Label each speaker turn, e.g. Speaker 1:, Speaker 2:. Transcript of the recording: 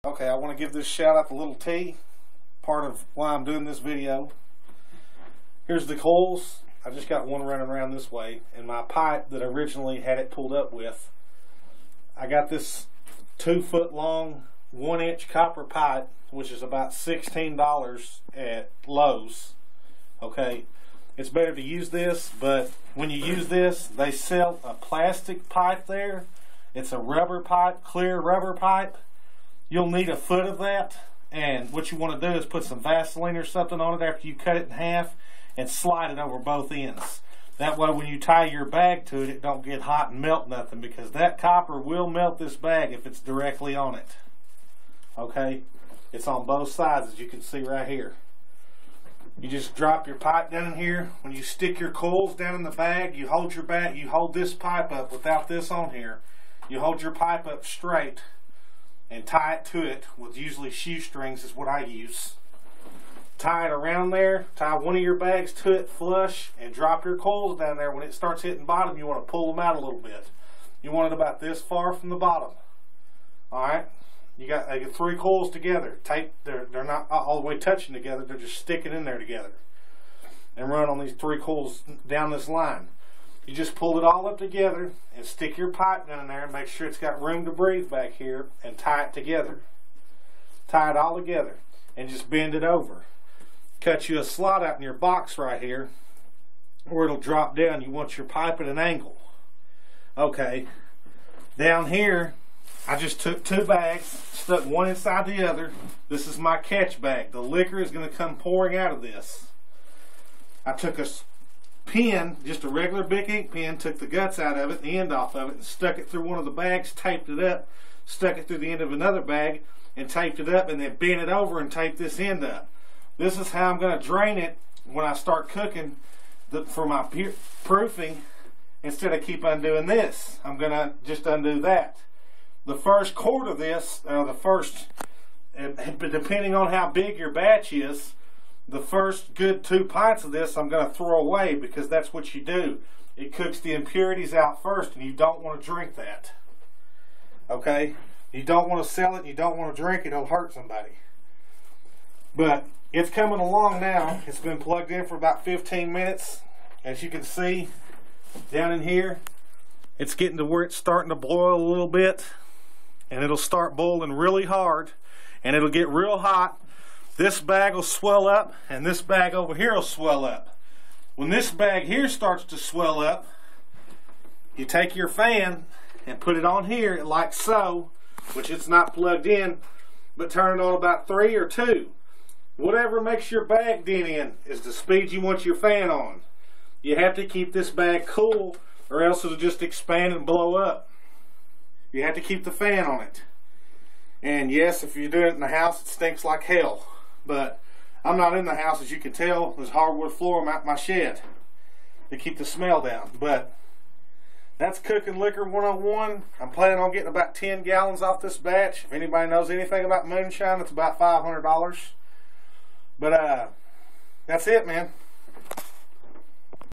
Speaker 1: Okay, I want to give this shout out to Little T, part of why I'm doing this video. Here's the coils. I just got one running around this way, and my pipe that I originally had it pulled up with. I got this 2-foot long 1-inch copper pipe, which is about $16 at Lowe's. Okay, it's better to use this, but when you use this, they sell a plastic pipe there. It's a rubber pipe, clear rubber pipe. You'll need a foot of that, and what you want to do is put some Vaseline or something on it after you cut it in half and slide it over both ends. That way when you tie your bag to it, it don't get hot and melt nothing, because that copper will melt this bag if it's directly on it. Okay, it's on both sides, as you can see right here. You just drop your pipe down in here. When you stick your coils down in the bag, you hold your bag, you hold this pipe up without this on here. You hold your pipe up straight and tie it to it with usually shoestrings is what I use. Tie it around there, tie one of your bags to it flush, and drop your coils down there. When it starts hitting bottom, you want to pull them out a little bit. You want it about this far from the bottom. Alright? You got 3 coils together. They're not all the way touching together, they're just sticking in there together. And run on these 3 coils down this line. You just pull it all up together and stick your pipe down there and make sure it's got room to breathe back here, and tie it together. Tie it all together and just bend it over. Cut you a slot out in your box right here where it'll drop down. You want your pipe at an angle. Okay, down here I just took 2 bags, stuck one inside the other. This is my catch bag. The liquor is going to come pouring out of this. I took a pen, just a regular big ink pen, took the guts out of it, the end off of it, and stuck it through one of the bags, taped it up, stuck it through the end of another bag and taped it up, and then bent it over and taped this end up. This is how I'm going to drain it when I start cooking for my proofing. Instead of keep undoing this, I'm going to just undo that. The first quart of this, depending on how big your batch is, the first good 2 pints of this I'm going to throw away, because that's what you do. It cooks the impurities out first, and you don't want to drink that. Okay? You don't want to sell it, you don't want to drink it, it'll hurt somebody. But it's coming along now. It's been plugged in for about 15 minutes. As you can see down in here, it's getting to where it's starting to boil a little bit, and it'll start boiling really hard, and it'll get real hot. This bag will swell up, and this bag over here will swell up. When this bag here starts to swell up, you take your fan and put it on here like so, which it's not plugged in, but turn it on about 3 or 2. Whatever makes your bag dent in is the speed you want your fan on. You have to keep this bag cool, or else it'll just expand and blow up. You have to keep the fan on it. And yes, if you're doing it in the house, it stinks like hell. But I'm not in the house, as you can tell. There's hardwood floor at my shed to keep the smell down. But that's cooking liquor 101. I'm planning on getting about 10 gallons off this batch. If anybody knows anything about moonshine, it's about $500. But that's it, man.